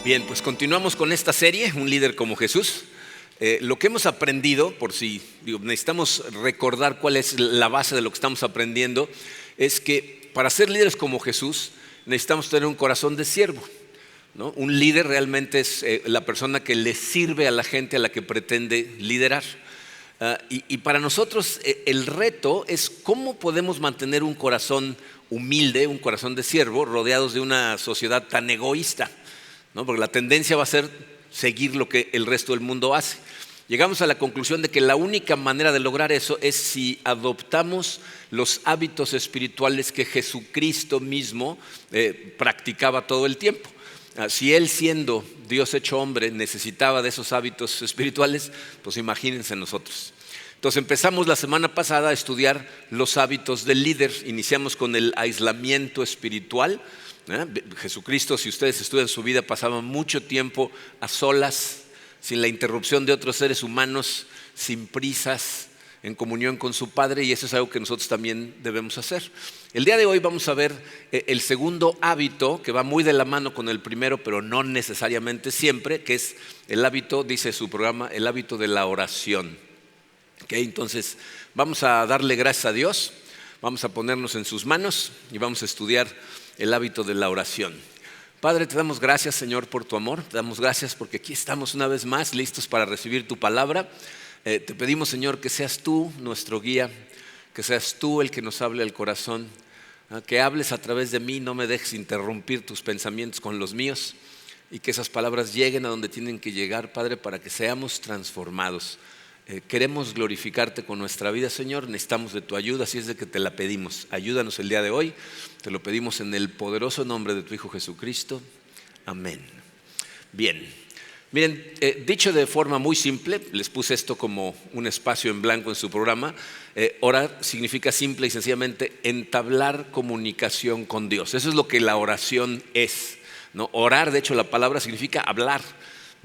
Bien, pues continuamos con esta serie, Un líder como Jesús. Lo que hemos aprendido, por si necesitamos recordar cuál es la base de lo que estamos aprendiendo, es que para ser líderes como Jesús necesitamos tener un corazón de siervo, ¿no? Un líder realmente es la persona que le sirve a la gente a la que pretende liderar. Y para nosotros el reto es cómo podemos mantener un corazón humilde, un corazón de siervo, rodeados de una sociedad tan egoísta, ¿no? Porque la tendencia va a ser seguir lo que el resto del mundo hace. Llegamos a la conclusión de que la única manera de lograr eso es si adoptamos los hábitos espirituales que Jesucristo mismo practicaba todo el tiempo. Si Él, siendo Dios hecho hombre, necesitaba de esos hábitos espirituales, pues imagínense nosotros. Entonces empezamos la semana pasada a estudiar los hábitos del líder. Iniciamos con el aislamiento espiritual. Jesucristo, si ustedes estudian su vida, pasaba mucho tiempo a solas, sin la interrupción de otros seres humanos, sin prisas, en comunión con su Padre, y eso es algo que nosotros también debemos hacer. El día de hoy vamos a ver el segundo hábito, que va muy de la mano con el primero, pero no necesariamente siempre, que es el hábito, dice su programa, el hábito de la oración. Entonces vamos a darle gracias a Dios, vamos a ponernos en sus manos y vamos a estudiar el hábito de la oración. Padre, te damos gracias, Señor, por tu amor. Te damos gracias porque aquí estamos una vez más listos para recibir tu palabra. Te pedimos, Señor, que seas tú nuestro guía, que seas tú el que nos hable al corazón, que hables a través de mí, no me dejes interrumpir tus pensamientos con los míos, y que esas palabras lleguen a donde tienen que llegar, Padre, para que seamos transformados. Queremos glorificarte con nuestra vida, Señor. Necesitamos de tu ayuda, así es de que te la pedimos. Ayúdanos el día de hoy. Te lo pedimos en el poderoso nombre de tu Hijo Jesucristo. Amén. Bien, miren, dicho de forma muy simple, les puse esto como un espacio en blanco en su programa. Orar significa simple y sencillamente entablar comunicación con Dios. Eso es lo que la oración es, ¿no? Orar, de hecho, la palabra significa hablar,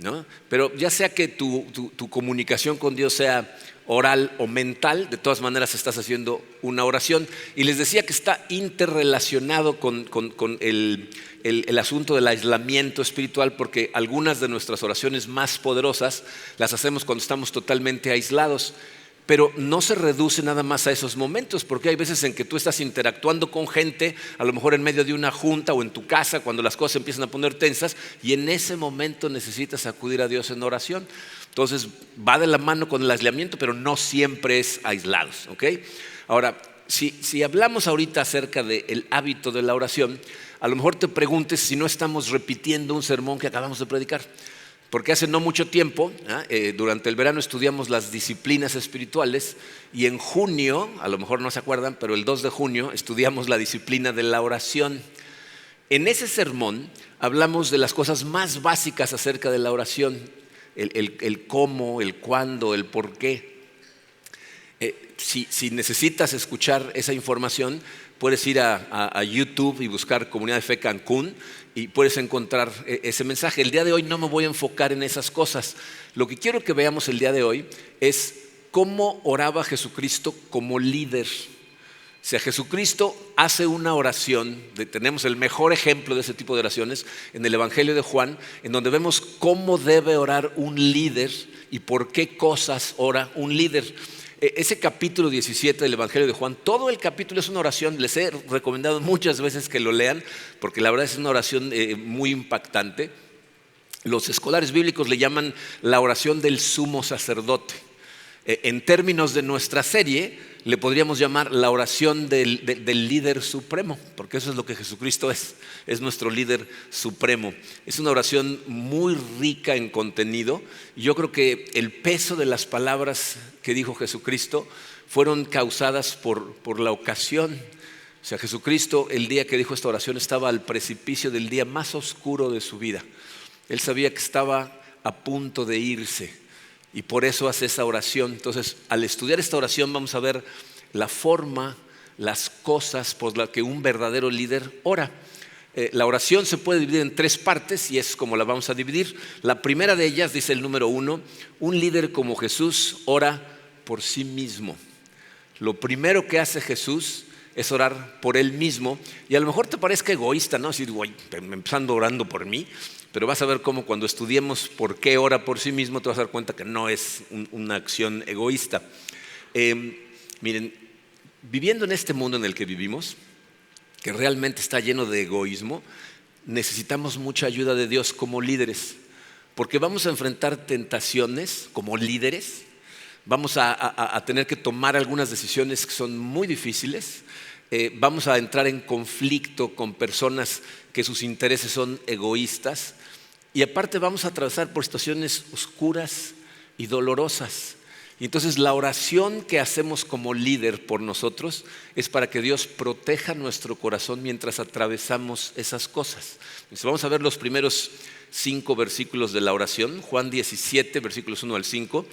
¿no? Pero ya sea que tu comunicación con Dios sea oral o mental, de todas maneras estás haciendo una oración. Y les decía que está interrelacionado con el asunto del aislamiento espiritual, porque algunas de nuestras oraciones más poderosas las hacemos cuando estamos totalmente aislados. Pero no se reduce nada más a esos momentos, porque hay veces en que tú estás interactuando con gente, a lo mejor en medio de una junta o en tu casa, cuando las cosas empiezan a poner tensas, y en ese momento necesitas acudir a Dios en oración. Entonces va de la mano con el aislamiento, pero no siempre es aislados, ¿ok? Ahora, si hablamos ahorita acerca del hábito de la oración, a lo mejor te preguntes si no estamos repitiendo un sermón que acabamos de predicar. Porque hace no mucho tiempo, durante el verano estudiamos las disciplinas espirituales, y en junio, a lo mejor no se acuerdan, pero el 2 de junio estudiamos la disciplina de la oración. En ese sermón hablamos de las cosas más básicas acerca de la oración, el cómo, el cuándo, el por qué. Si necesitas escuchar esa información, puedes ir a YouTube y buscar Comunidad de Fe Cancún y puedes encontrar ese mensaje. El día de hoy no me voy a enfocar en esas cosas. Lo que quiero que veamos el día de hoy es cómo oraba Jesucristo como líder. O sea, Jesucristo hace una oración, tenemos el mejor ejemplo de ese tipo de oraciones en el Evangelio de Juan, en donde vemos cómo debe orar un líder y por qué cosas ora un líder. Ese capítulo 17 del Evangelio de Juan, todo el capítulo es una oración. Les he recomendado muchas veces que lo lean, porque la verdad es una oración muy impactante. Los escolares bíblicos le llaman la oración del sumo sacerdote. En términos de nuestra serie, le podríamos llamar la oración del líder supremo, porque eso es lo que Jesucristo es nuestro líder supremo. Es una oración muy rica en contenido, y yo creo que el peso de las palabras que dijo Jesucristo fueron causadas por la ocasión. O sea, Jesucristo, el día que dijo esta oración, estaba al precipicio del día más oscuro de su vida. Él sabía que estaba a punto de irse, y por eso hace esa oración. Entonces, al estudiar esta oración vamos a ver la forma, las cosas por las que un verdadero líder ora. La oración se puede dividir en 3 partes, y es como la vamos a dividir. La primera de ellas, dice el número 1, un líder como Jesús ora por sí mismo. Lo primero que hace Jesús es orar por Él mismo, y a lo mejor te parezca egoísta, ¿no? Decir, empezando orando por mí. pero vas a ver cómo cuando estudiemos por qué ora por sí mismo, te vas a dar cuenta que no es una acción egoísta. Miren, viviendo en este mundo en el que vivimos, que realmente está lleno de egoísmo, necesitamos mucha ayuda de Dios como líderes, porque vamos a enfrentar tentaciones como líderes, vamos a tener que tomar algunas decisiones que son muy difíciles, vamos a entrar en conflicto con personas que sus intereses son egoístas y aparte vamos a atravesar por situaciones oscuras y dolorosas. Y entonces la oración que hacemos como líder por nosotros es para que Dios proteja nuestro corazón mientras atravesamos esas cosas. Entonces vamos a ver los primeros 5 versículos de la oración. Juan 17, versículos 1 al 5.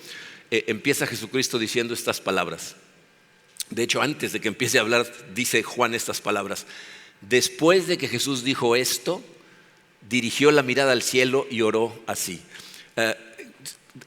Empieza Jesucristo diciendo estas palabras. De hecho, antes de que empiece a hablar, dice Juan estas palabras. Después de que Jesús dijo esto, dirigió la mirada al cielo y oró así.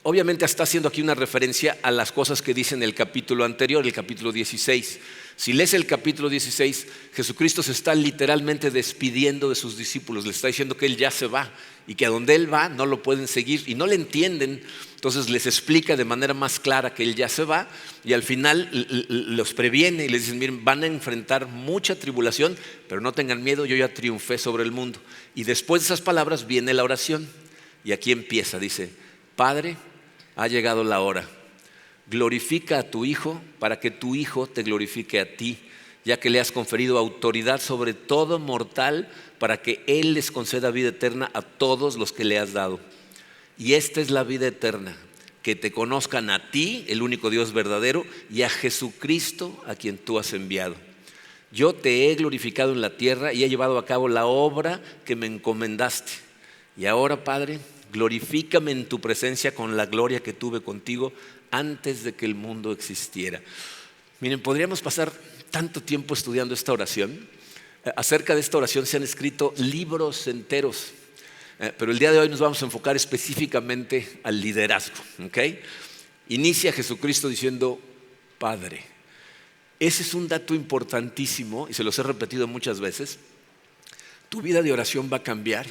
Obviamente está haciendo aquí una referencia a las cosas que dice en el capítulo anterior, el capítulo 16. Si lees el capítulo 16, Jesucristo se está literalmente despidiendo de sus discípulos. Les está diciendo que Él ya se va y que a donde Él va no lo pueden seguir y no le entienden. Entonces les explica de manera más clara que Él ya se va y al final los previene y les dice, miren, van a enfrentar mucha tribulación, pero no tengan miedo, yo ya triunfé sobre el mundo. Y después de esas palabras viene la oración y aquí empieza, dice, Padre, ha llegado la hora. Glorifica a tu Hijo para que tu Hijo te glorifique a ti, ya que le has conferido autoridad sobre todo mortal para que Él les conceda vida eterna a todos los que le has dado. Y esta es la vida eterna, que te conozcan a ti, el único Dios verdadero, y a Jesucristo a quien tú has enviado. Yo te he glorificado en la tierra y he llevado a cabo la obra que me encomendaste. Y ahora, Padre, glorifícame en tu presencia con la gloria que tuve contigo antes de que el mundo existiera. Miren, podríamos pasar tanto tiempo estudiando esta oración. Acerca de esta oración se han escrito libros enteros, pero el día de hoy nos vamos a enfocar específicamente al liderazgo. ¿Okay? Inicia Jesucristo diciendo, Padre. Ese es un dato importantísimo y se los he repetido muchas veces. Tu vida de oración va a cambiar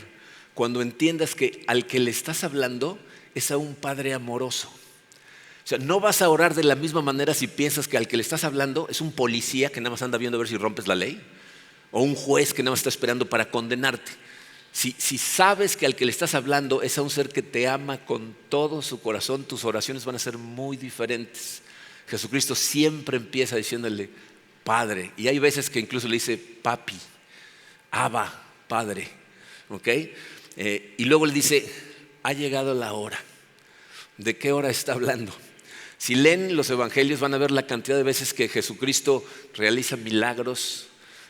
cuando entiendas que al que le estás hablando es a un Padre amoroso. O sea, no vas a orar de la misma manera si piensas que al que le estás hablando es un policía que nada más anda viendo a ver si rompes la ley o un juez que nada más está esperando para condenarte. Si sabes que al que le estás hablando es a un ser que te ama con todo su corazón, tus oraciones van a ser muy diferentes. Jesucristo siempre empieza diciéndole Padre, y hay veces que incluso le dice Papi, Abba, Padre, ¿ok? Y luego le dice, ha llegado la hora. ¿De qué hora está hablando? Si leen los evangelios van a ver la cantidad de veces que Jesucristo realiza milagros,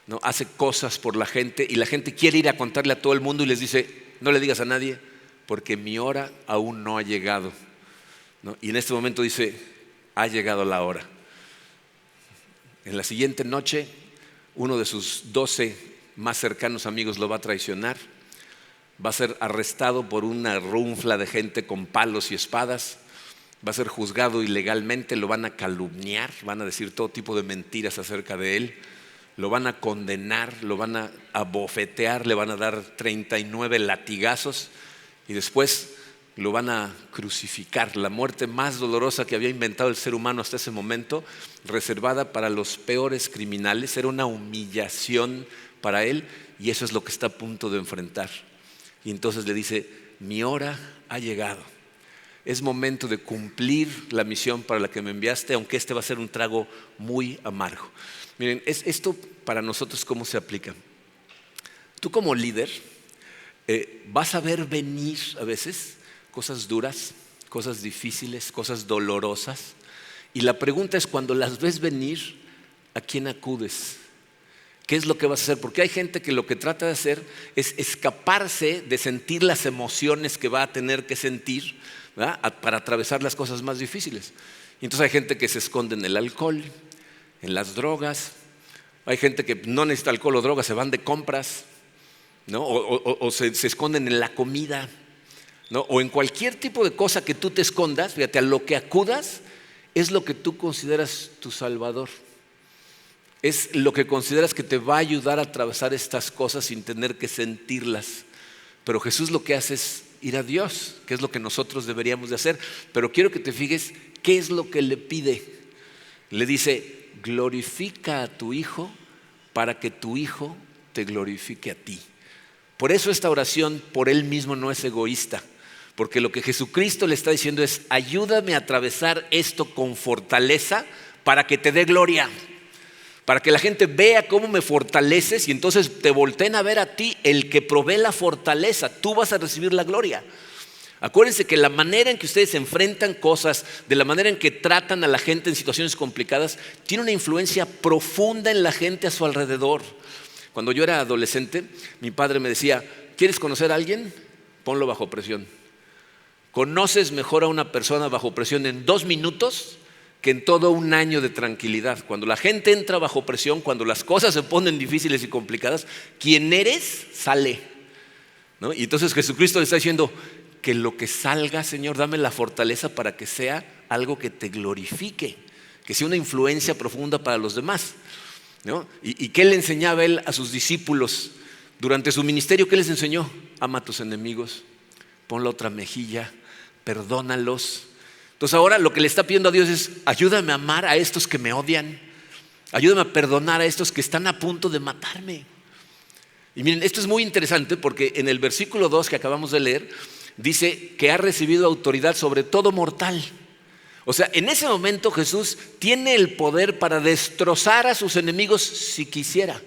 ¿no? Hace cosas por la gente y la gente quiere ir a contarle a todo el mundo y les dice, no le digas a nadie porque mi hora aún no ha llegado, ¿no? Y en este momento dice, ha llegado la hora. En la siguiente noche, uno de sus 12 más cercanos amigos lo va a traicionar. Va a ser arrestado por una runfla de gente con palos y espadas. Va a ser juzgado ilegalmente, lo van a calumniar, van a decir todo tipo de mentiras acerca de él. Lo van a condenar, lo van a abofetear, le van a dar 39 latigazos y después lo van a crucificar. La muerte más dolorosa que había inventado el ser humano hasta ese momento, reservada para los peores criminales, era una humillación para él y eso es lo que está a punto de enfrentar. Y entonces le dice, mi hora ha llegado. Es momento de cumplir la misión para la que me enviaste, aunque este va a ser un trago muy amargo. Miren, esto para nosotros ¿cómo se aplica? Tú como líder vas a ver venir a veces cosas duras, cosas difíciles, cosas dolorosas. Y la pregunta es, cuando las ves venir, ¿a quién acudes? ¿Qué es lo que vas a hacer? Porque hay gente que lo que trata de hacer es escaparse de sentir las emociones que va a tener que sentir, ¿verdad? Para atravesar las cosas más difíciles. Y entonces hay gente que se esconde en el alcohol, en las drogas. Hay gente que no necesita alcohol o drogas, se van de compras, ¿no? O se esconden en la comida, ¿no? O en cualquier tipo de cosa que tú te escondas. Fíjate, a lo que acudas es lo que tú consideras tu salvador. Es lo que consideras que te va a ayudar a atravesar estas cosas sin tener que sentirlas. pero Jesús lo que hace es ir a Dios, que es lo que nosotros deberíamos de hacer. Pero quiero que te fijes qué es lo que le pide. Le dice: glorifica a tu Hijo para que tu Hijo te glorifique a ti. Por eso esta oración por Él mismo no es egoísta, porque lo que Jesucristo le está diciendo es: ayúdame a atravesar esto con fortaleza para que te dé gloria, para que la gente vea cómo me fortaleces y entonces te volteen a ver a ti, el que provee la fortaleza. Tú vas a recibir la gloria. Acuérdense que la manera en que ustedes enfrentan cosas, de la manera en que tratan a la gente en situaciones complicadas, tiene una influencia profunda en la gente a su alrededor. Cuando yo era adolescente, mi padre me decía: ¿quieres conocer a alguien? Ponlo bajo presión. Conoces mejor a una persona bajo presión en 2 minutos que en todo un año de tranquilidad. Cuando la gente entra bajo presión, cuando las cosas se ponen difíciles y complicadas, quien eres sale, ¿no? Y entonces Jesucristo le está diciendo: que lo que salga, Señor, dame la fortaleza para que sea algo que te glorifique, que sea una influencia profunda para los demás, ¿no? ¿Y qué le enseñaba Él a sus discípulos durante su ministerio? ¿Qué les enseñó? Ama a tus enemigos, pon la otra mejilla, perdónalos. Entonces ahora lo que le está pidiendo a Dios es: ayúdame a amar a estos que me odian, ayúdame a perdonar a estos que están a punto de matarme. Y miren, esto es muy interesante porque en el versículo 2 que acabamos de leer dice que ha recibido autoridad sobre todo mortal. O sea, en ese momento Jesús tiene el poder para destrozar a sus enemigos si quisiera.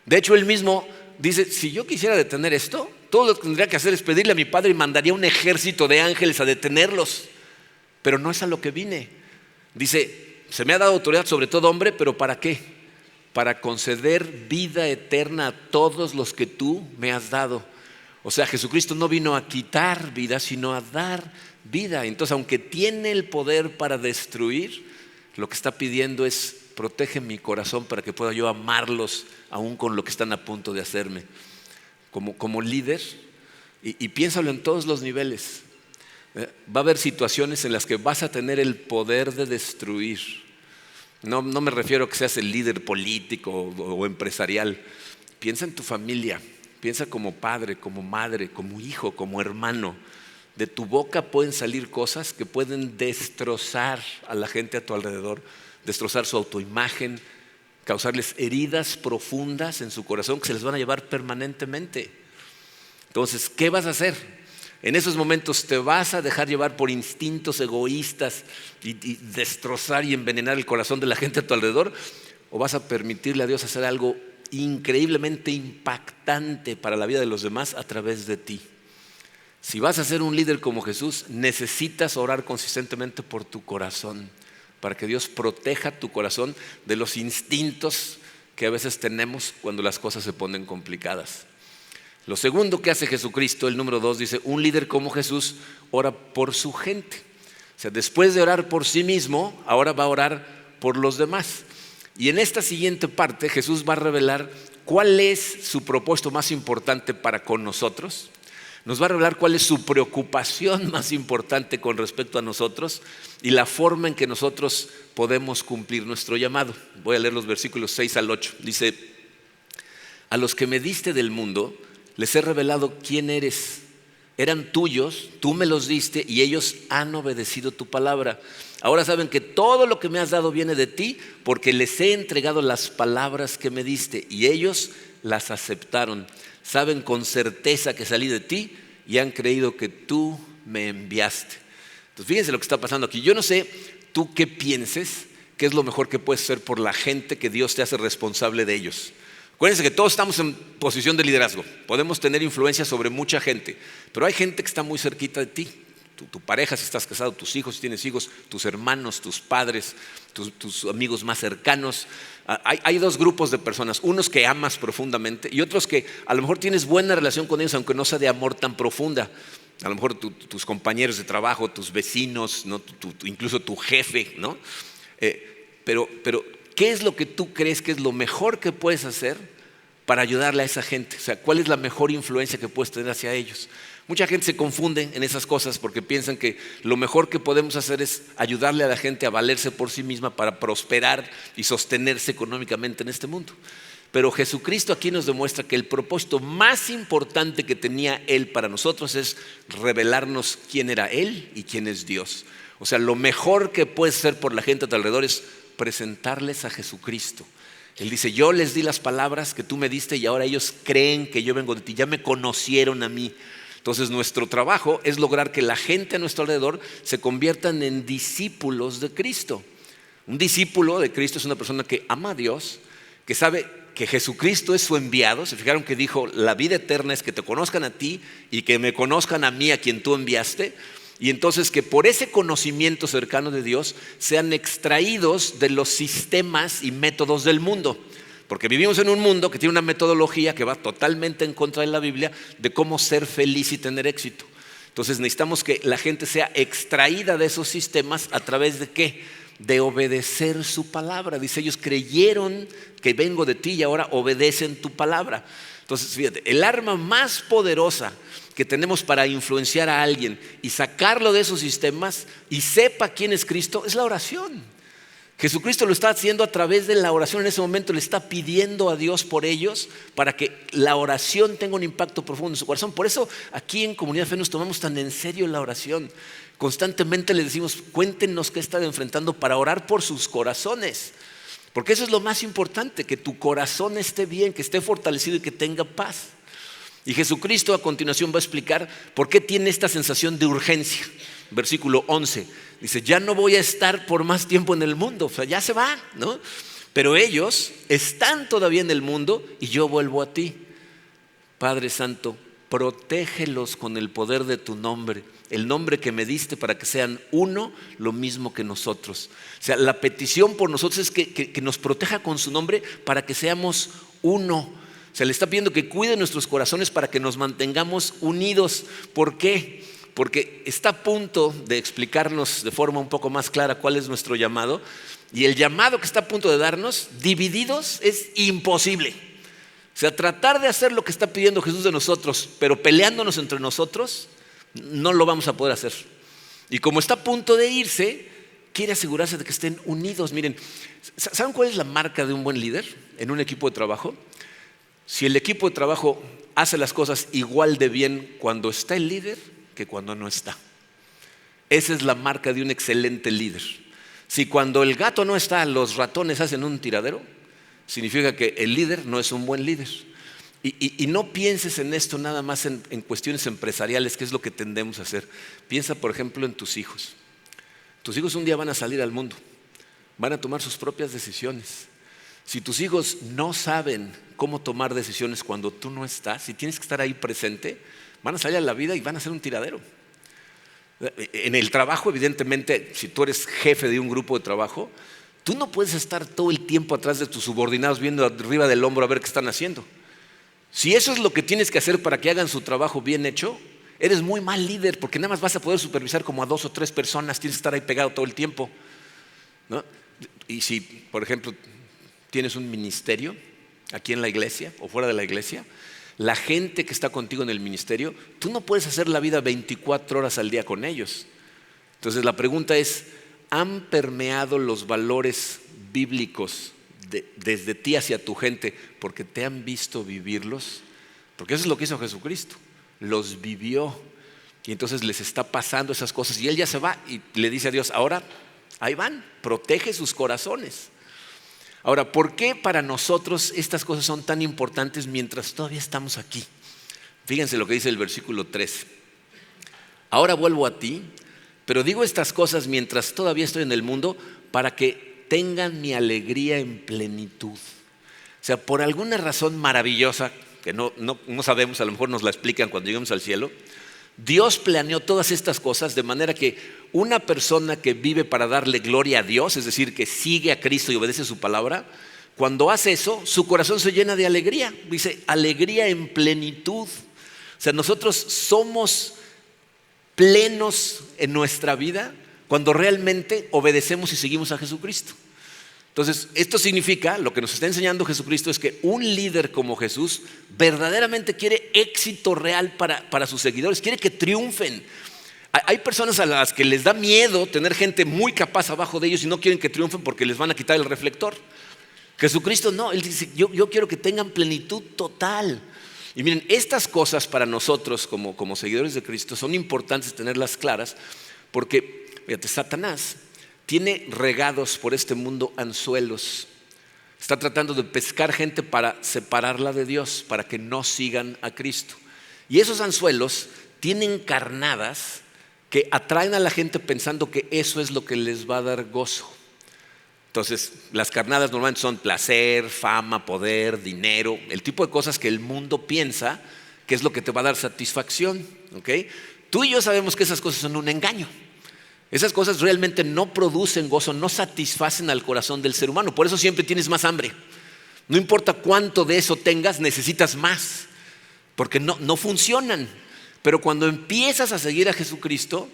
De hecho, Él mismo dice: si yo quisiera detener esto, todo lo que tendría que hacer es pedirle a mi Padre y mandaría un ejército de ángeles a detenerlos. Pero no es a lo que vine. Dice: se me ha dado autoridad sobre todo hombre, pero ¿para qué? Para conceder vida eterna a todos los que tú me has dado. O sea, Jesucristo no vino a quitar vida, sino a dar vida. Entonces, aunque tiene el poder para destruir, lo que está pidiendo es: protege mi corazón para que pueda yo amarlos aún con lo que están a punto de hacerme. Como líder, y piénsalo en todos los niveles. Va a haber situaciones en las que vas a tener el poder de destruir. No me refiero a que seas el líder político o empresarial. Piensa en tu familia, piensa como padre, como madre, como hijo, como hermano. De tu boca pueden salir cosas que pueden destrozar a la gente a tu alrededor, destrozar su autoimagen, causarles heridas profundas en su corazón que se les van a llevar permanentemente. Entonces, ¿qué vas a hacer? En esos momentos, ¿te vas a dejar llevar por instintos egoístas y destrozar y envenenar el corazón de la gente a tu alrededor? ¿O vas a permitirle a Dios hacer algo increíblemente impactante para la vida de los demás a través de ti? Si vas a ser un líder como Jesús, necesitas orar consistentemente por tu corazón, para que Dios proteja tu corazón de los instintos que a veces tenemos cuando las cosas se ponen complicadas. Lo segundo que hace Jesucristo, el número 2, dice: un líder como Jesús ora por su gente. O sea, después de orar por sí mismo, ahora va a orar por los demás. Y en esta siguiente parte Jesús va a revelar cuál es su propósito más importante para con nosotros. Nos va a revelar cuál es su preocupación más importante con respecto a nosotros y la forma en que nosotros podemos cumplir nuestro llamado. Voy a leer los versículos 6 al 8. Dice: a los que me diste del mundo les he revelado quién eres. Eran tuyos, tú me los diste y ellos han obedecido tu palabra. Ahora saben que todo lo que me has dado viene de ti, porque les he entregado las palabras que me diste y ellos las aceptaron. Saben con certeza que salí de ti y han creído que tú me enviaste. Entonces fíjense lo que está pasando aquí. Yo no sé tú qué pienses, qué es lo mejor que puedes hacer por la gente que Dios te hace responsable de ellos. Acuérdense que todos estamos en posición de liderazgo. Podemos tener influencia sobre mucha gente, pero hay gente que está muy cerquita de ti. Tu pareja, si estás casado, tus hijos, si tienes hijos, tus hermanos, tus padres, tus amigos más cercanos. Hay 2 grupos de personas, unos que amas profundamente y otros que a lo mejor tienes buena relación con ellos, aunque no sea de amor tan profunda. A lo mejor tus compañeros de trabajo, tus vecinos, ¿no? Incluso tu jefe, ¿no? Pero ¿qué es lo que tú crees que es lo mejor que puedes hacer para ayudarle a esa gente? O sea, ¿cuál es la mejor influencia que puedes tener hacia ellos? Mucha gente se confunde en esas cosas porque piensan que lo mejor que podemos hacer es ayudarle a la gente a valerse por sí misma para prosperar y sostenerse económicamente en este mundo. Pero Jesucristo aquí nos demuestra que el propósito más importante que tenía Él para nosotros es revelarnos quién era Él y quién es Dios. O sea, lo mejor que puedes hacer por la gente a tu alrededor es presentarles a Jesucristo. Él dice, yo les di las palabras que tú me diste y ahora ellos creen que yo vengo de ti, ya me conocieron a mí. Entonces nuestro trabajo es lograr que la gente a nuestro alrededor se conviertan en discípulos de Cristo. Un discípulo de Cristo es una persona que ama a Dios, que sabe que Jesucristo es su enviado. Se fijaron que dijo, la vida eterna es que te conozcan a ti y que me conozcan a mí, a quien tú enviaste. Y entonces que por ese conocimiento cercano de Dios sean extraídos de los sistemas y métodos del mundo. Porque vivimos en un mundo que tiene una metodología que va totalmente en contra de la Biblia de cómo ser feliz y tener éxito. Entonces necesitamos que la gente sea extraída de esos sistemas a través de ¿qué? De obedecer su palabra. Dice, ellos creyeron que vengo de ti y ahora obedecen tu palabra. Entonces fíjate, el arma más poderosa que tenemos para influenciar a alguien y sacarlo de esos sistemas y sepa quién es Cristo es la oración. Jesucristo lo está haciendo a través de la oración. En ese momento le está pidiendo a Dios por ellos para que la oración tenga un impacto profundo en su corazón. Por eso aquí en Comunidad Fe nos tomamos tan en serio la oración. Constantemente les decimos, cuéntenos qué están enfrentando para orar por sus corazones. Porque eso es lo más importante, que tu corazón esté bien, que esté fortalecido y que tenga paz. Y Jesucristo a continuación va a explicar por qué tiene esta sensación de urgencia. Versículo 11, dice, ya no voy a estar por más tiempo en el mundo, o sea, ya se van, ¿no? Pero ellos están todavía en el mundo y yo vuelvo a ti. Padre Santo, protégelos con el poder de tu nombre, el nombre que me diste para que sean uno, lo mismo que nosotros. O sea, la petición por nosotros es que nos proteja con su nombre para que seamos uno. O sea, le está pidiendo que cuide nuestros corazones para que nos mantengamos unidos. ¿Por qué? Porque está a punto de explicarnos de forma un poco más clara cuál es nuestro llamado. Y el llamado que está a punto de darnos, divididos, es imposible. O sea, tratar de hacer lo que está pidiendo Jesús de nosotros, pero peleándonos entre nosotros, no lo vamos a poder hacer. Y como está a punto de irse, quiere asegurarse de que estén unidos. Miren, ¿saben cuál es la marca de un buen líder en un equipo de trabajo? Si el equipo de trabajo hace las cosas igual de bien cuando está el líder que cuando no está. Esa es la marca de un excelente líder. Si cuando el gato no está, los ratones hacen un tiradero, significa que el líder no es un buen líder. Y no pienses en esto nada más en cuestiones empresariales, que es lo que tendemos a hacer. Piensa, por ejemplo, en tus hijos. Tus hijos un día van a salir al mundo, van a tomar sus propias decisiones. Si tus hijos no saben cómo tomar decisiones cuando tú no estás, si tienes que estar ahí presente, van a salir a la vida y van a ser un tiradero. En el trabajo, evidentemente, si tú eres jefe de un grupo de trabajo, tú no puedes estar todo el tiempo atrás de tus subordinados viendo arriba del hombro a ver qué están haciendo. Si eso es lo que tienes que hacer para que hagan su trabajo bien hecho, eres muy mal líder, porque nada más vas a poder supervisar como a 2 o 3 personas, tienes que estar ahí pegado todo el tiempo, ¿no? Y si, por ejemplo, tienes un ministerio aquí en la iglesia o fuera de la iglesia, la gente que está contigo en el ministerio, tú no puedes hacer la vida 24 horas al día con ellos. Entonces la pregunta es, ¿han permeado los valores bíblicos desde ti hacia tu gente porque te han visto vivirlos? Porque eso es lo que hizo Jesucristo, los vivió y entonces les está pasando esas cosas y Él ya se va y le dice a Dios, ahora ahí van, protege sus corazones. Ahora, ¿por qué para nosotros estas cosas son tan importantes mientras todavía estamos aquí? Fíjense lo que dice el versículo 13. Ahora vuelvo a ti, pero digo estas cosas mientras todavía estoy en el mundo para que tengan mi alegría en plenitud. O sea, por alguna razón maravillosa, que no sabemos, a lo mejor nos la explican cuando lleguemos al cielo, Dios planeó todas estas cosas de manera que una persona que vive para darle gloria a Dios, es decir, que sigue a Cristo y obedece su palabra, cuando hace eso, su corazón se llena de alegría. Dice, alegría en plenitud. O sea, nosotros somos plenos en nuestra vida cuando realmente obedecemos y seguimos a Jesucristo. Entonces, esto significa, lo que nos está enseñando Jesucristo es que un líder como Jesús verdaderamente quiere éxito real para sus seguidores, quiere que triunfen. Hay personas a las que les da miedo tener gente muy capaz abajo de ellos y no quieren que triunfen porque les van a quitar el reflector. Jesucristo no, Él dice, yo quiero que tengan plenitud total. Y miren, estas cosas para nosotros como seguidores de Cristo son importantes tenerlas claras porque, fíjate, Satanás tiene regados por este mundo anzuelos. Está tratando de pescar gente para separarla de Dios, para que no sigan a Cristo. Y esos anzuelos tienen carnadas que atraen a la gente pensando que eso es lo que les va a dar gozo. Entonces, las carnadas normalmente son placer, fama, poder, dinero, el tipo de cosas que el mundo piensa que es lo que te va a dar satisfacción. ¿Okay? Tú y yo sabemos que esas cosas son un engaño. Esas cosas realmente no producen gozo, no satisfacen al corazón del ser humano. Por eso siempre tienes más hambre. No importa cuánto de eso tengas, necesitas más, porque no funcionan. Pero cuando empiezas a seguir a Jesucristo,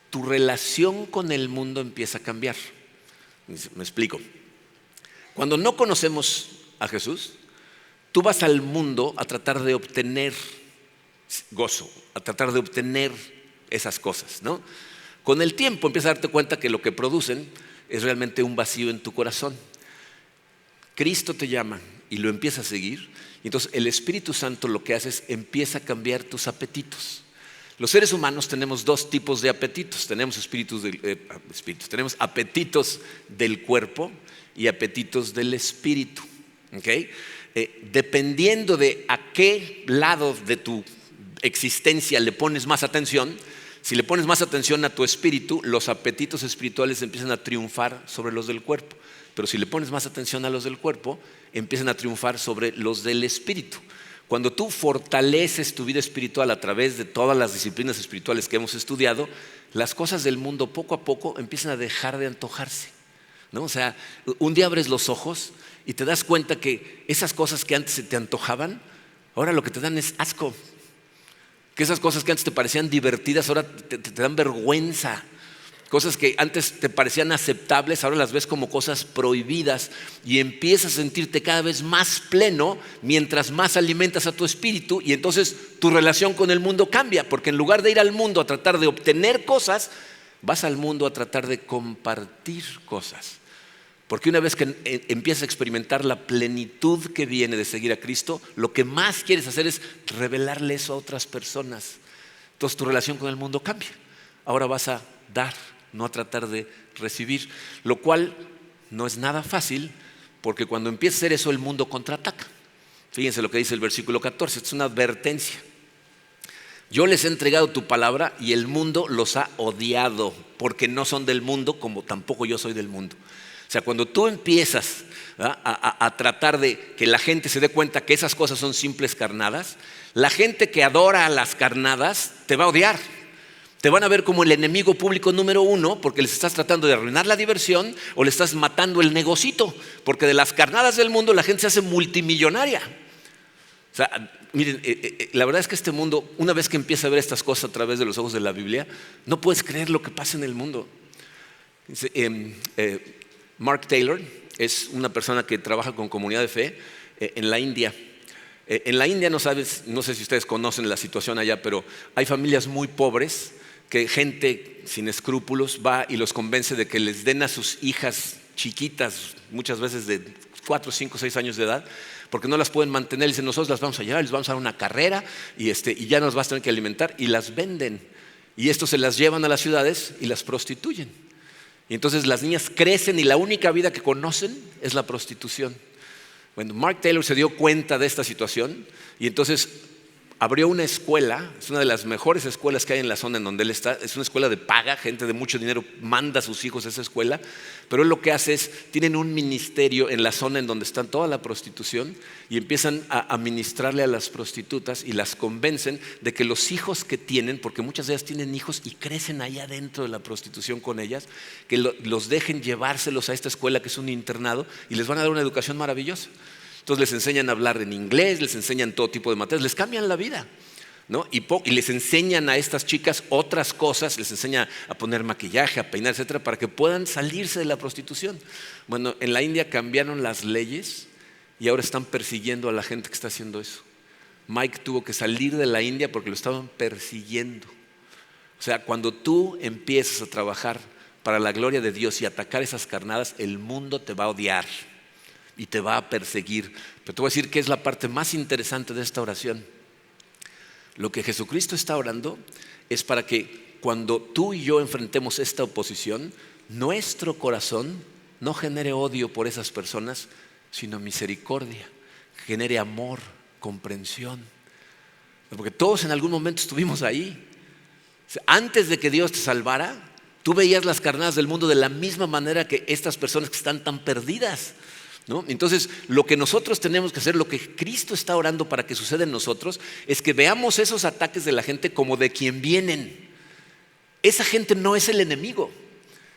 tu relación con el mundo empieza a cambiar. Me explico. Cuando no conocemos a Jesús, tú vas al mundo a tratar de obtener gozo, a tratar de obtener esas cosas, ¿no? Con el tiempo empiezas a darte cuenta que lo que producen es realmente un vacío en tu corazón. Cristo te llama y lo empieza a seguir, y entonces el Espíritu Santo lo que hace es empieza a cambiar tus apetitos. Los seres humanos tenemos dos tipos de apetitos. Tenemos tenemos apetitos del cuerpo y apetitos del espíritu. ¿Okay? Dependiendo de a qué lado de tu existencia le pones más atención, si le pones más atención a tu espíritu, los apetitos espirituales empiezan a triunfar sobre los del cuerpo. Pero si le pones más atención a los del cuerpo, empiezan a triunfar sobre los del espíritu. Cuando tú fortaleces tu vida espiritual a través de todas las disciplinas espirituales que hemos estudiado, las cosas del mundo poco a poco empiezan a dejar de antojarse, ¿no? O sea, un día abres los ojos y te das cuenta que esas cosas que antes se te antojaban, ahora lo que te dan es asco. Que esas cosas que antes te parecían divertidas, ahora te dan vergüenza. Cosas que antes te parecían aceptables, ahora las ves como cosas prohibidas y empiezas a sentirte cada vez más pleno mientras más alimentas a tu espíritu, y entonces tu relación con el mundo cambia, porque en lugar de ir al mundo a tratar de obtener cosas, vas al mundo a tratar de compartir cosas. Porque una vez que empiezas a experimentar la plenitud que viene de seguir a Cristo, lo que más quieres hacer es revelarle eso a otras personas. Entonces tu relación con el mundo cambia. Ahora vas a dar, no a tratar de recibir, lo cual no es nada fácil, porque cuando empieza a hacer eso el mundo contraataca. Fíjense lo que dice el versículo 14, es una advertencia. Yo les he entregado tu palabra y el mundo los ha odiado, porque no son del mundo como tampoco yo soy del mundo. O sea, cuando tú empiezas a tratar de que la gente se dé cuenta que esas cosas son simples carnadas, la gente que adora a las carnadas te va a odiar. Te van a ver como el enemigo público número uno, porque les estás tratando de arruinar la diversión o le estás matando el negocito, porque de las carnadas del mundo la gente se hace multimillonaria. O sea, miren, la verdad es que este mundo, una vez que empieza a ver estas cosas a través de los ojos de la Biblia, no puedes creer lo que pasa en el mundo. Mark Taylor es una persona que trabaja con comunidad de fe en la India. En la India no sé si ustedes conocen la situación allá, pero hay familias muy pobres que gente sin escrúpulos va y los convence de que les den a sus hijas chiquitas, muchas veces de 4, 5, 6 años de edad, porque no las pueden mantener. Dicen, nosotros las vamos a llevar, les vamos a dar una carrera y ya nos vas a tener que alimentar, y las venden. Y estos se las llevan a las ciudades y las prostituyen. Y entonces las niñas crecen y la única vida que conocen es la prostitución. Bueno, Mark Taylor se dio cuenta de esta situación y entonces abrió una escuela. Es una de las mejores escuelas que hay en la zona en donde él está. Es una escuela de paga, gente de mucho dinero manda a sus hijos a esa escuela, pero él lo que hace es, tienen un ministerio en la zona en donde está toda la prostitución y empiezan a ministrarle a las prostitutas y las convencen de que los hijos que tienen, porque muchas de ellas tienen hijos y crecen allá dentro de la prostitución con ellas, que los dejen llevárselos a esta escuela que es un internado y les van a dar una educación maravillosa. Entonces les enseñan a hablar en inglés, les enseñan todo tipo de materias, les cambian la vida, ¿no? Y les enseñan a estas chicas otras cosas, les enseñan a poner maquillaje, a peinar, etcétera, para que puedan salirse de la prostitución. Bueno, en la India cambiaron las leyes y ahora están persiguiendo a la gente que está haciendo eso. Mike tuvo que salir de la India porque lo estaban persiguiendo. O sea, cuando tú empiezas a trabajar para la gloria de Dios y atacar esas carnadas, el mundo te va a odiar. y te va a perseguir. Pero te voy a decir que es la parte más interesante de esta oración. Lo que Jesucristo está orando es para que cuando tú y yo enfrentemos esta oposición, nuestro corazón no genere odio por esas personas, sino misericordia, genere amor, comprensión. Porque todos en algún momento estuvimos ahí. Antes de que Dios te salvara, tú veías las carnadas del mundo de la misma manera que estas personas que están tan perdidas, ¿no? Entonces, lo que nosotros tenemos que hacer, lo que Cristo está orando para que suceda en nosotros, es que veamos esos ataques de la gente como de quien vienen. Esa gente no es el enemigo.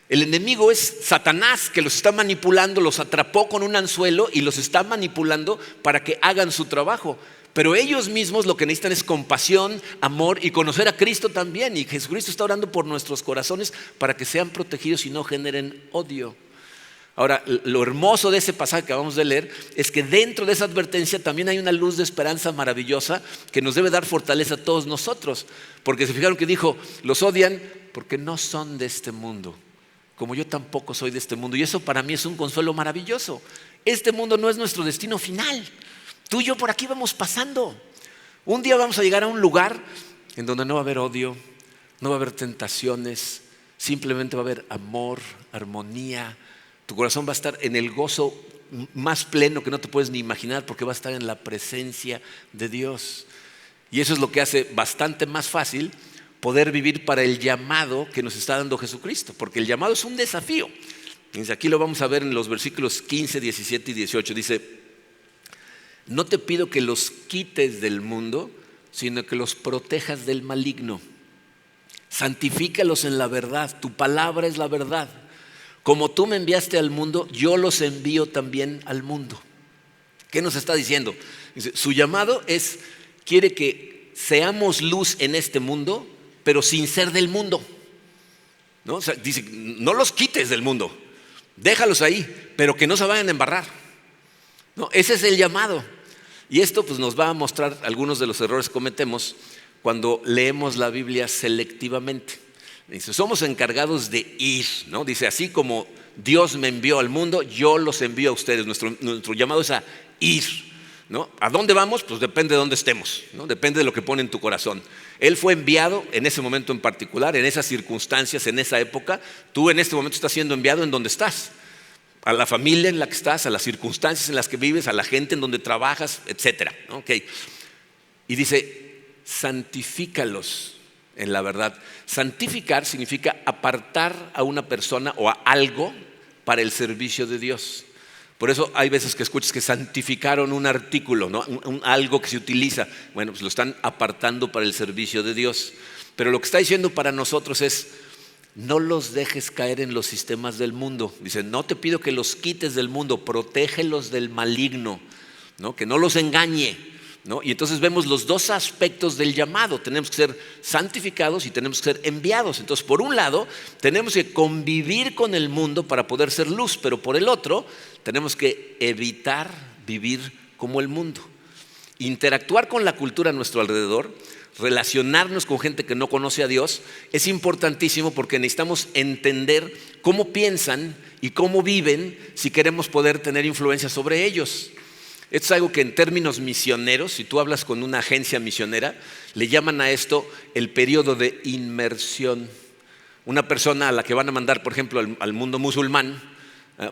El enemigo es Satanás, que los está manipulando, los atrapó con un anzuelo y los está manipulando para que hagan su trabajo. Pero ellos mismos lo que necesitan es compasión, amor y conocer a Cristo también. Y Jesucristo está orando por nuestros corazones para que sean protegidos y no generen odio. Ahora, lo hermoso de ese pasaje que acabamos de leer es que dentro de esa advertencia también hay una luz de esperanza maravillosa que nos debe dar fortaleza a todos nosotros. Porque se fijaron que dijo, los odian porque no son de este mundo, como yo tampoco soy de este mundo. Y eso para mí es un consuelo maravilloso. Este mundo no es nuestro destino final. Tú y yo por aquí vamos pasando. Un día vamos a llegar a un lugar en donde no va a haber odio, no va a haber tentaciones, simplemente va a haber amor, armonía. Tu corazón va a estar en el gozo más pleno que no te puedes ni imaginar, porque va a estar en la presencia de Dios. Y eso es lo que hace bastante más fácil poder vivir para el llamado que nos está dando Jesucristo, porque el llamado es un desafío. Aquí lo vamos a ver en los versículos 15, 17 y 18. Dice: no te pido que los quites del mundo, sino que los protejas del maligno. Santifícalos en la verdad, tu palabra es la verdad. Como tú me enviaste al mundo, yo los envío también al mundo. ¿Qué nos está diciendo? Dice, su llamado quiere que seamos luz en este mundo, pero sin ser del mundo, ¿no? O sea, dice, no los quites del mundo, déjalos ahí, pero que no se vayan a embarrar, ¿no? Ese es el llamado. Y esto pues nos va a mostrar algunos de los errores que cometemos cuando leemos la Biblia selectivamente. Dice, somos encargados de ir, ¿no? Dice, así como Dios me envió al mundo, yo los envío a ustedes. Nuestro llamado es a ir, ¿no? ¿A dónde vamos? Pues depende de dónde estemos, ¿no? Depende de lo que pone en tu corazón. Él fue enviado en ese momento en particular, en esas circunstancias, en esa época. Tú en este momento estás siendo enviado en donde estás, a la familia en la que estás, a las circunstancias en las que vives, a la gente en donde trabajas, etcétera, ¿no? Okay. Y dice, santifícalos en la verdad. Santificar significa apartar a una persona o a algo para el servicio de Dios. Por eso hay veces que escuchas que santificaron un artículo, ¿no? Algo que se utiliza. Bueno, pues lo están apartando para el servicio de Dios. Pero lo que está diciendo para nosotros es, no los dejes caer en los sistemas del mundo. Dice, no te pido que los quites del mundo, protégelos del maligno, ¿no? Que no los engañe, ¿no? Y entonces vemos los dos aspectos del llamado. Tenemos que ser santificados y tenemos que ser enviados. Entonces, por un lado, tenemos que convivir con el mundo para poder ser luz, pero por el otro, tenemos que evitar vivir como el mundo. Interactuar con la cultura a nuestro alrededor, relacionarnos con gente que no conoce a Dios, es importantísimo porque necesitamos entender cómo piensan y cómo viven si queremos poder tener influencia sobre ellos. Esto es algo que en términos misioneros, si tú hablas con una agencia misionera, le llaman a esto el periodo de inmersión. Una persona a la que van a mandar, por ejemplo, al mundo musulmán,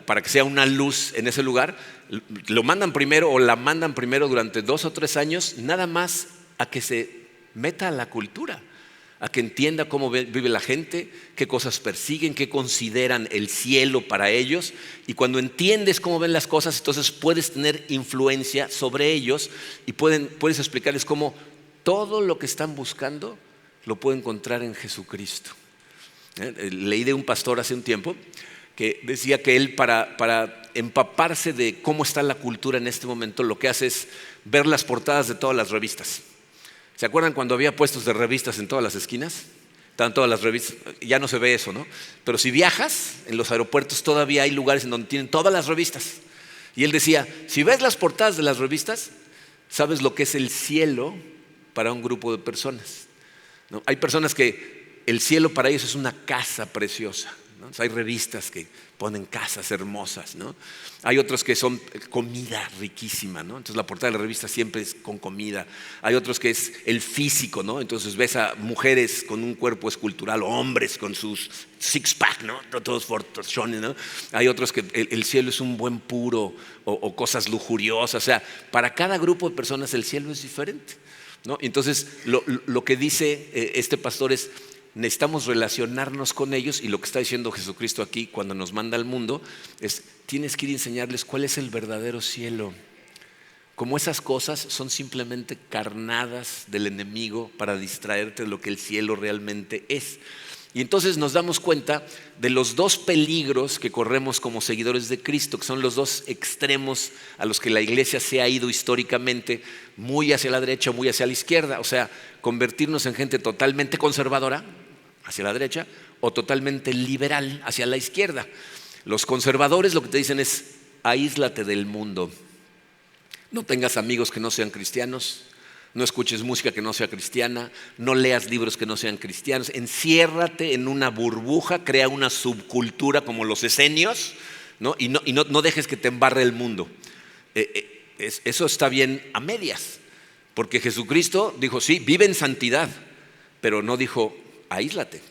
para que sea una luz en ese lugar, lo mandan primero o la mandan primero durante 2 o 3 años, nada más a que se meta a la cultura, a que entienda cómo vive la gente, qué cosas persiguen, qué consideran el cielo para ellos. Y cuando entiendes cómo ven las cosas, entonces puedes tener influencia sobre ellos y puedes explicarles cómo todo lo que están buscando lo pueden encontrar en Jesucristo. Leí de un pastor hace un tiempo que decía que él para empaparse de cómo está la cultura en este momento, lo que hace es ver las portadas de todas las revistas. ¿Se acuerdan cuando había puestos de revistas en todas las esquinas? Estaban todas las revistas, ya no se ve eso, ¿no? Pero si viajas, en los aeropuertos todavía hay lugares en donde tienen todas las revistas. Y él decía, si ves las portadas de las revistas, sabes lo que es el cielo para un grupo de personas, ¿no? Hay personas que el cielo para ellos es una casa preciosa, ¿no? Entonces, hay revistas que ponen casas hermosas, ¿no? Hay otros que son comida riquísima, ¿no? Entonces la portada de la revista siempre es con comida. Hay otros que es el físico, ¿no? Entonces ves a mujeres con un cuerpo escultural, hombres con sus six-pack, ¿no? Todos fortochones, ¿no? Hay otros que el cielo es un buen puro o cosas lujuriosas. O sea, para cada grupo de personas el cielo es diferente, ¿no? Entonces lo que dice este pastor es: necesitamos relacionarnos con ellos, y lo que está diciendo Jesucristo aquí cuando nos manda al mundo es: tienes que ir a enseñarles cuál es el verdadero cielo. Como esas cosas son simplemente carnadas del enemigo para distraerte de lo que el cielo realmente es. Y entonces nos damos cuenta de los dos peligros que corremos como seguidores de Cristo, que son los dos extremos a los que la iglesia se ha ido históricamente, muy hacia la derecha o muy hacia la izquierda. O sea, convertirnos en gente totalmente conservadora hacia la derecha o totalmente liberal hacia la izquierda. Los conservadores lo que te dicen es: aíslate del mundo, no tengas amigos que no sean cristianos, no escuches música que no sea cristiana, no leas libros que no sean cristianos, enciérrate en una burbuja, crea una subcultura como los esenios, ¿no? Y no dejes que te embarre el mundo. Eso está bien a medias, porque Jesucristo dijo: sí, vive en santidad, pero no dijo: aíslate.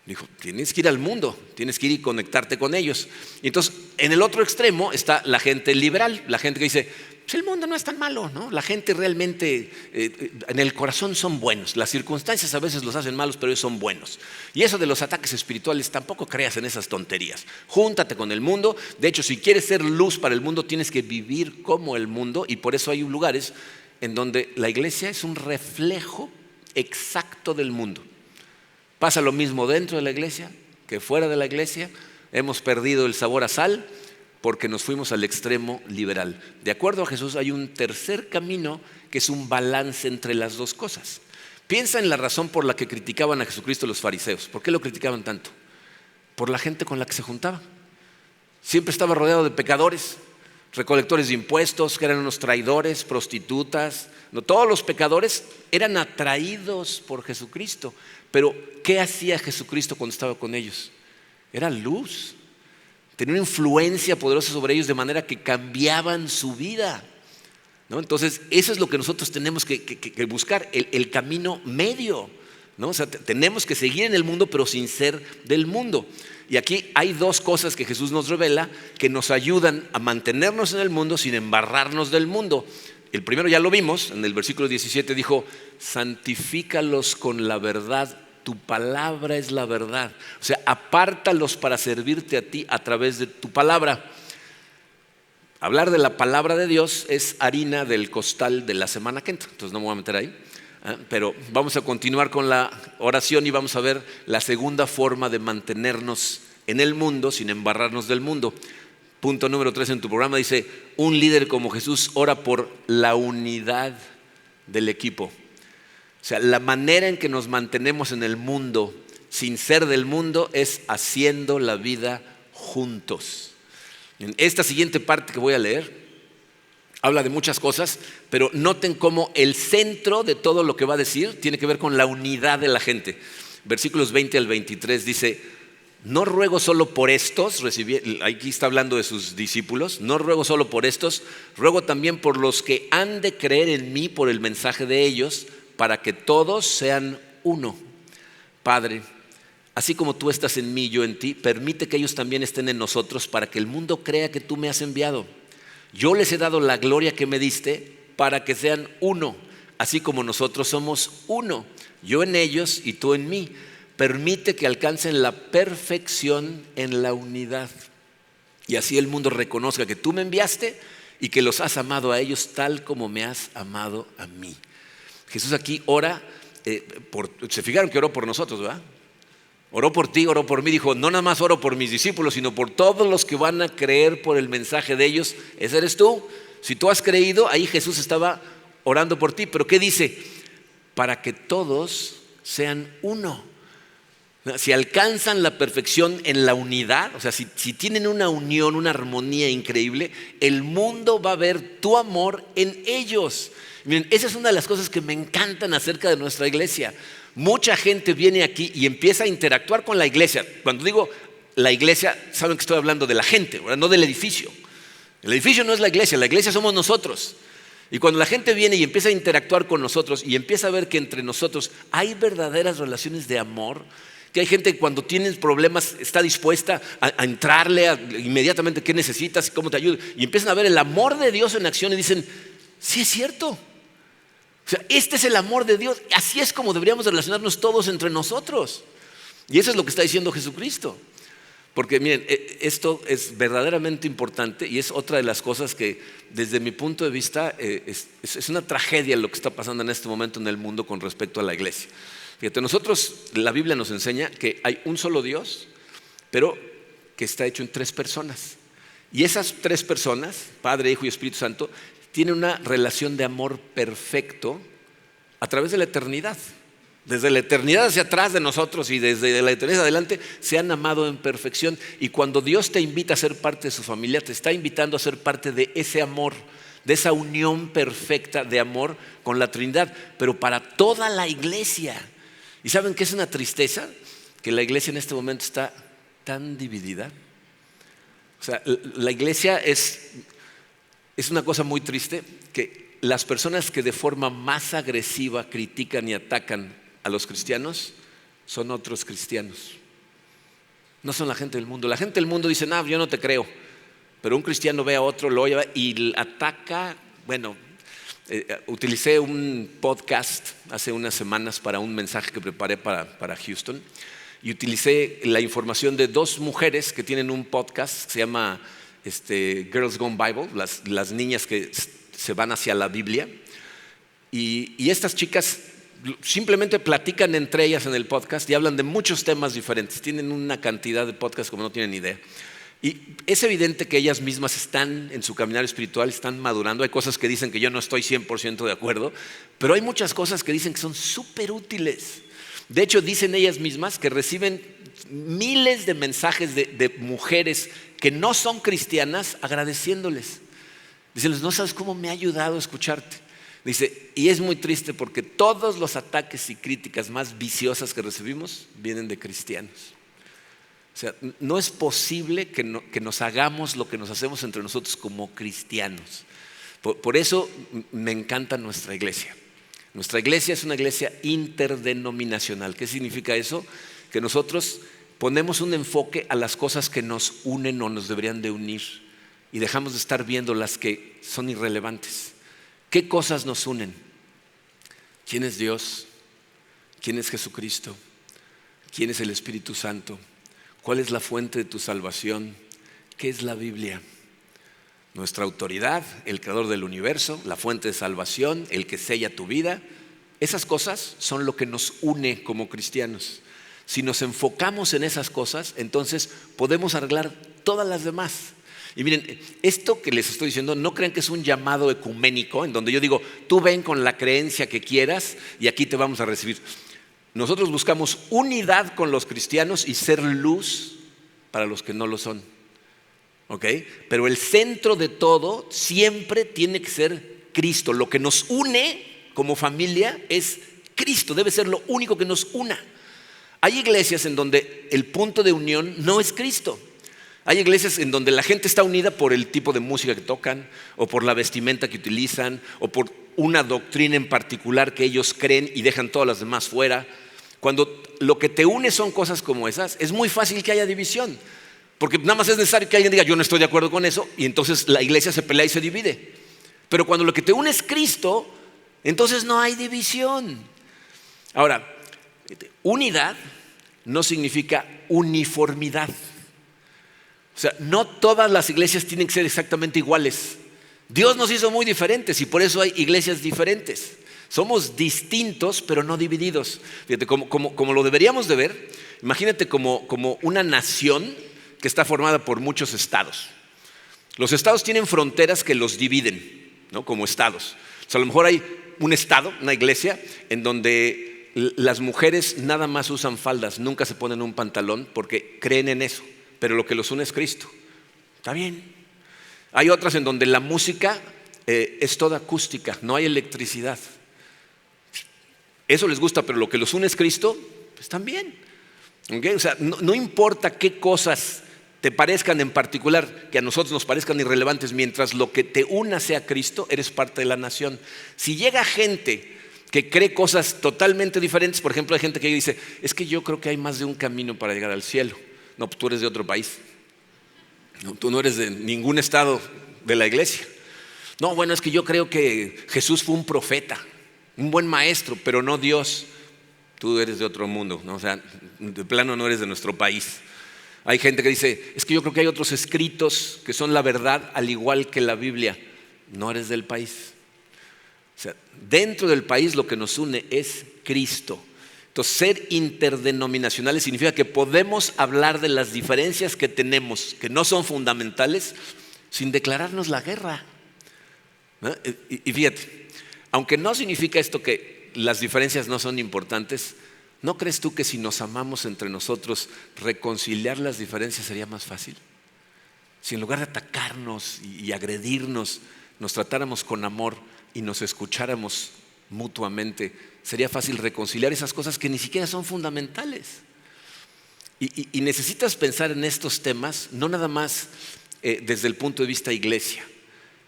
Dijo: tienes que ir al mundo, tienes que ir y conectarte con ellos. Y entonces, en el otro extremo está la gente liberal, la gente que dice: pues el mundo no es tan malo, ¿no? La gente realmente en el corazón son buenos. Las circunstancias a veces los hacen malos, pero ellos son buenos. Y eso de los ataques espirituales, tampoco creas en esas tonterías. Júntate con el mundo. De hecho, si quieres ser luz para el mundo, tienes que vivir como el mundo. Y por eso hay lugares en donde la iglesia es un reflejo exacto del mundo. Pasa lo mismo dentro de la iglesia que fuera de la iglesia. Hemos perdido el sabor a sal porque nos fuimos al extremo liberal. De acuerdo a Jesús, hay un tercer camino que es un balance entre las dos cosas. Piensa en la razón por la que criticaban a Jesucristo los fariseos. ¿Por qué lo criticaban tanto? Por la gente con la que se juntaba. Siempre estaba rodeado de pecadores, recolectores de impuestos, que eran unos traidores, prostitutas. No, todos los pecadores eran atraídos por Jesucristo. Pero ¿qué hacía Jesucristo cuando estaba con ellos? Era luz. Tenía una influencia poderosa sobre ellos de manera que cambiaban su vida, ¿no? Entonces, eso es lo que nosotros tenemos que buscar, el camino medio, ¿no? O sea, tenemos que seguir en el mundo, pero sin ser del mundo. Y aquí hay dos cosas que Jesús nos revela que nos ayudan a mantenernos en el mundo sin embarrarnos del mundo. El primero ya lo vimos, en el versículo 17 dijo: santifícalos con la verdad. Tu palabra es la verdad. O sea, apártalos para servirte a ti a través de tu palabra. Hablar de la palabra de Dios es harina del costal de la semana que entra. Entonces no me voy a meter ahí. Pero vamos a continuar con la oración y vamos a ver la segunda forma de mantenernos en el mundo sin embarrarnos del mundo. Punto número 3 en tu programa dice: un líder como Jesús ora por la unidad del equipo. O sea, la manera en que nos mantenemos en el mundo sin ser del mundo es haciendo la vida juntos. En esta siguiente parte que voy a leer habla de muchas cosas, pero noten cómo el centro de todo lo que va a decir tiene que ver con la unidad de la gente. Versículos 20 al 23 dice: no ruego solo por estos, aquí está hablando de sus discípulos, no ruego solo por estos, ruego también por los que han de creer en mí por el mensaje de ellos, para que todos sean uno. Padre, así como tú estás en mí y yo en ti, permite que ellos también estén en nosotros para que el mundo crea que tú me has enviado. Yo les he dado la gloria que me diste para que sean uno, así como nosotros somos uno, yo en ellos y tú en mí. Permite que alcancen la perfección en la unidad y así el mundo reconozca que tú me enviaste y que los has amado a ellos tal como me has amado a mí. Jesús aquí ora, se fijaron que oró por nosotros, ¿verdad? Oró por ti, oró por mí, dijo: no nada más oro por mis discípulos, sino por todos los que van a creer por el mensaje de ellos. Ese eres tú. Si tú has creído, ahí Jesús estaba orando por ti. Pero ¿qué dice? Para que todos sean uno. Si alcanzan la perfección en la unidad, o sea, si tienen una unión, una armonía increíble, el mundo va a ver tu amor en ellos. Miren, esa es una de las cosas que me encantan acerca de nuestra iglesia. Mucha gente viene aquí y empieza a interactuar con la iglesia. Cuando digo la iglesia, saben que estoy hablando de la gente, ¿verdad? No del edificio. El edificio no es la iglesia somos nosotros. Y cuando la gente viene y empieza a interactuar con nosotros y empieza a ver que entre nosotros hay verdaderas relaciones de amor, que hay gente que cuando tienes problemas está dispuesta a entrarle inmediatamente qué necesitas y cómo te ayudo, y empiezan a ver el amor de Dios en acción y dicen, sí es cierto. O sea, este es el amor de Dios, así es como deberíamos relacionarnos todos entre nosotros. Y eso es lo que está diciendo Jesucristo. Porque miren, esto es verdaderamente importante y es otra de las cosas que desde mi punto de vista es una tragedia lo que está pasando en este momento en el mundo con respecto a la iglesia. Fíjate, nosotros, la Biblia nos enseña que hay un solo Dios, pero que está hecho en 3 personas. Y esas 3 personas, Padre, Hijo y Espíritu Santo, tienen una relación de amor perfecto a través de la eternidad. Desde la eternidad hacia atrás de nosotros y desde la eternidad adelante se han amado en perfección. Y cuando Dios te invita a ser parte de su familia, te está invitando a ser parte de ese amor, de esa unión perfecta de amor con la Trinidad, pero para toda la iglesia. ¿Y saben qué es una tristeza? Que la iglesia en este momento está tan dividida. O sea, la iglesia es una cosa muy triste, que las personas que de forma más agresiva critican y atacan a los cristianos son otros cristianos. No son la gente del mundo. La gente del mundo dice, no, yo no te creo. Pero un cristiano ve a otro, lo oye y ataca. Bueno, utilicé un podcast hace unas semanas para un mensaje que preparé para Houston. Y utilicé la información de 2 mujeres que tienen un podcast que se llama Girls Gone Bible, las niñas que se van hacia la Biblia. Y estas chicas simplemente platican entre ellas en el podcast y hablan de muchos temas diferentes. Tienen una cantidad de podcasts como no tienen idea. Y es evidente que ellas mismas están en su caminar espiritual, están madurando. Hay cosas que dicen que yo no estoy 100% de acuerdo, pero hay muchas cosas que dicen que son súper útiles. De hecho, dicen ellas mismas que reciben miles de mensajes de mujeres que no son cristianas agradeciéndoles. Dicen, no sabes cómo me ha ayudado a escucharte. Dice, y es muy triste porque todos los ataques y críticas más viciosas que recibimos vienen de cristianos. O sea, no es posible que nos hagamos lo que nos hacemos entre nosotros como cristianos. Por eso me encanta nuestra iglesia. Nuestra iglesia es una iglesia interdenominacional. ¿Qué significa eso? Que nosotros ponemos un enfoque a las cosas que nos unen o nos deberían de unir y dejamos de estar viendo las que son irrelevantes. ¿Qué cosas nos unen? ¿Quién es Dios? ¿Quién es Jesucristo? ¿Quién es el Espíritu Santo? ¿Cuál es la fuente de tu salvación? ¿Qué es la Biblia? Nuestra autoridad, el creador del universo, la fuente de salvación, el que sella tu vida. Esas cosas son lo que nos une como cristianos. Si nos enfocamos en esas cosas, entonces podemos arreglar todas las demás. Y miren, esto que les estoy diciendo, no crean que es un llamado ecuménico en donde yo digo, tú ven con la creencia que quieras y aquí te vamos a recibir. Nosotros buscamos unidad con los cristianos y ser luz para los que no lo son. ¿Ok? Pero el centro de todo siempre tiene que ser Cristo. Lo que nos une como familia es Cristo, debe ser lo único que nos una. Hay iglesias en donde el punto de unión no es Cristo. Hay iglesias en donde la gente está unida por el tipo de música que tocan, o por la vestimenta que utilizan, o por una doctrina en particular que ellos creen y dejan todas las demás fuera. Cuando lo que te une son cosas como esas, es muy fácil que haya división, porque nada más es necesario que alguien diga yo no estoy de acuerdo con eso, y entonces la iglesia se pelea y se divide. Pero cuando lo que te une es Cristo, entonces no hay división. Ahora, unidad no significa uniformidad. O sea, no todas las iglesias tienen que ser exactamente iguales. Dios nos hizo muy diferentes y por eso hay iglesias diferentes. Somos distintos pero no divididos. Fíjate, como lo deberíamos de ver, imagínate como una nación que está formada por muchos estados. Los estados tienen fronteras que los dividen, ¿no? Como estados. O sea, a lo mejor hay un estado, una iglesia, en donde las mujeres nada más usan faldas, nunca se ponen un pantalón porque creen en eso. Pero lo que los une es Cristo. Está bien. Hay otras en donde la música es toda acústica, no hay electricidad. Eso les gusta, pero lo que los une es Cristo, pues también. ¿Ok? O sea, no importa qué cosas te parezcan en particular, que a nosotros nos parezcan irrelevantes, mientras lo que te una sea Cristo, eres parte de la nación. Si llega gente que cree cosas totalmente diferentes, por ejemplo, hay gente que dice, es que yo creo que hay más de un camino para llegar al cielo. No, pues tú eres de otro país. No, tú no eres de ningún estado de la iglesia. No, bueno, es que yo creo que Jesús fue un profeta, un buen maestro, pero no Dios. Tú eres de otro mundo, ¿no? O sea, de plano no eres de nuestro país. Hay gente que dice, es que yo creo que hay otros escritos que son la verdad al igual que la Biblia. No eres del país. O sea, dentro del país lo que nos une es Cristo. Entonces, ser interdenominacionales significa que podemos hablar de las diferencias que tenemos, que no son fundamentales, sin declararnos la guerra, ¿no? Y fíjate, aunque no significa esto que las diferencias no son importantes, ¿no crees tú que si nos amamos entre nosotros, reconciliar las diferencias sería más fácil? Si en lugar de atacarnos y agredirnos, nos tratáramos con amor y nos escucháramos mutuamente, sería fácil reconciliar esas cosas que ni siquiera son fundamentales. Y necesitas pensar en estos temas, no nada más desde el punto de vista iglesia.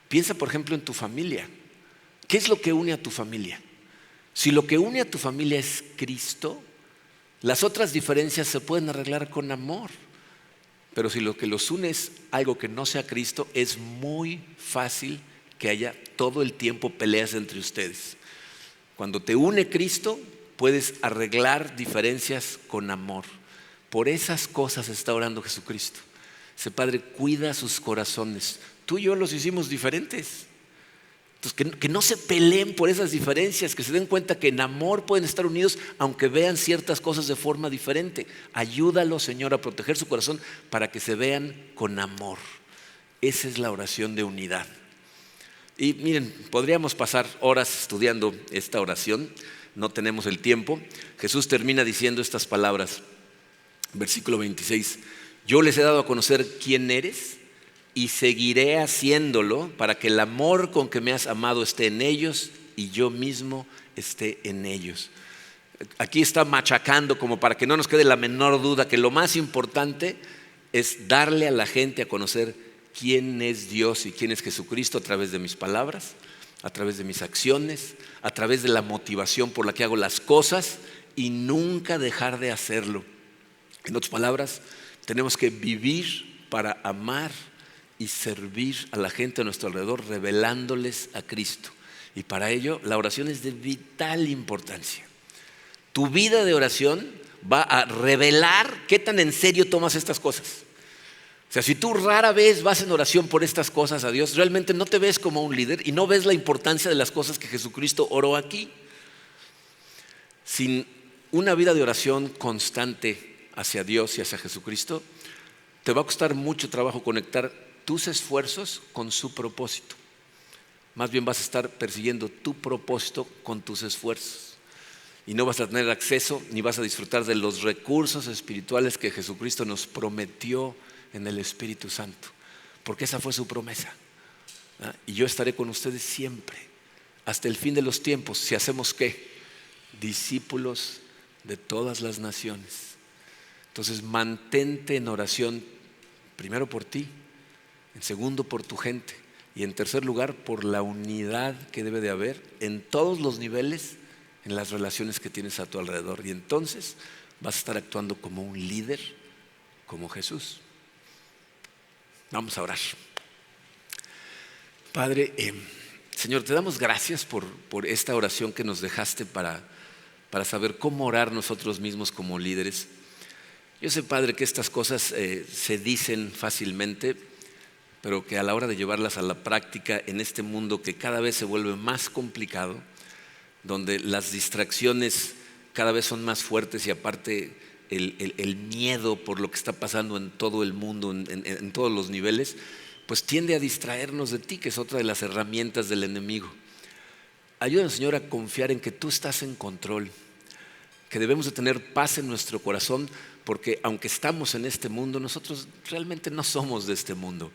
Piensa, por ejemplo, en tu familia. ¿Qué es lo que une a tu familia? Si lo que une a tu familia es Cristo, las otras diferencias se pueden arreglar con amor. Pero si lo que los une es algo que no sea Cristo, es muy fácil que haya todo el tiempo peleas entre ustedes. Cuando te une Cristo, puedes arreglar diferencias con amor. Por esas cosas está orando Jesucristo. Ese Padre cuida sus corazones. Tú y yo los hicimos diferentes. Entonces, que no se peleen por esas diferencias, que se den cuenta que en amor pueden estar unidos aunque vean ciertas cosas de forma diferente. Ayúdalo, Señor, a proteger su corazón para que se vean con amor. Esa es la oración de unidad. Y miren, podríamos pasar horas estudiando esta oración, no tenemos el tiempo. Jesús termina diciendo estas palabras, versículo 26, yo les he dado a conocer quién eres y seguiré haciéndolo para que el amor con que me has amado esté en ellos y yo mismo esté en ellos. Aquí está machacando como para que no nos quede la menor duda que lo más importante es darle a la gente a conocer quién es Dios y quién es Jesucristo a través de mis palabras, a través de mis acciones, a través de la motivación por la que hago las cosas y nunca dejar de hacerlo. En otras palabras, tenemos que vivir para amar y servir a la gente a nuestro alrededor, revelándoles a Cristo. Y para ello, la oración es de vital importancia. Tu vida de oración va a revelar qué tan en serio tomas estas cosas. O sea, si tú rara vez vas en oración por estas cosas a Dios, realmente no te ves como un líder y no ves la importancia de las cosas que Jesucristo oró aquí. Sin una vida de oración constante hacia Dios y hacia Jesucristo, te va a costar mucho trabajo conectar tus esfuerzos con su propósito. Más bien vas a estar persiguiendo tu propósito con tus esfuerzos. Y no vas a tener acceso ni vas a disfrutar de los recursos espirituales que Jesucristo nos prometió en el Espíritu Santo, porque esa fue su promesa. Y yo estaré con ustedes siempre, hasta el fin de los tiempos, si hacemos ¿qué? Discípulos de todas las naciones. Entonces mantente en oración, primero por ti, en segundo por tu gente y en tercer lugar por la unidad que debe de haber en todos los niveles en las relaciones que tienes a tu alrededor. Y entonces vas a estar actuando como un líder, como Jesús. Vamos a orar. Padre, Señor, te damos gracias por esta oración que nos dejaste para saber cómo orar nosotros mismos como líderes. Yo sé, Padre, que estas cosas se dicen fácilmente, pero que a la hora de llevarlas a la práctica en este mundo que cada vez se vuelve más complicado, donde las distracciones cada vez son más fuertes y aparte el miedo por lo que está pasando en todo el mundo, en todos los niveles, pues tiende a distraernos de ti, que es otra de las herramientas del enemigo. Ayúdanos, Señor, a confiar en que tú estás en control, que debemos de tener paz en nuestro corazón, porque aunque estamos en este mundo, nosotros realmente no somos de este mundo.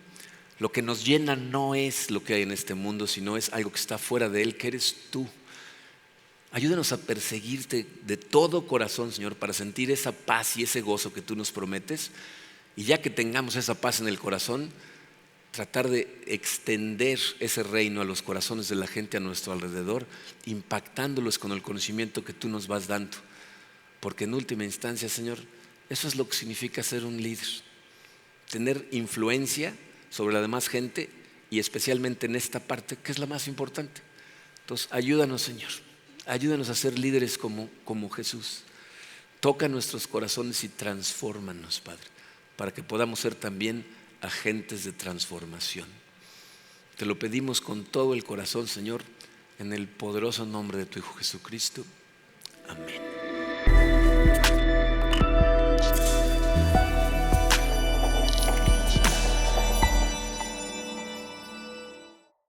Lo que nos llena no es lo que hay en este mundo, sino es algo que está fuera de él, que eres tú. Ayúdanos a perseguirte de todo corazón, Señor, para sentir esa paz y ese gozo que tú nos prometes. Y ya que tengamos esa paz en el corazón, tratar de extender ese reino a los corazones de la gente a nuestro alrededor, impactándolos con el conocimiento que tú nos vas dando. Porque en última instancia, Señor, eso es lo que significa ser un líder. Tener influencia sobre la demás gente y especialmente en esta parte que es la más importante. Entonces, ayúdanos, Señor. Ayúdanos a ser líderes como Jesús. Toca nuestros corazones y transfórmanos, Padre, para que podamos ser también agentes de transformación. Te lo pedimos con todo el corazón, Señor, en el poderoso nombre de tu Hijo Jesucristo. Amén.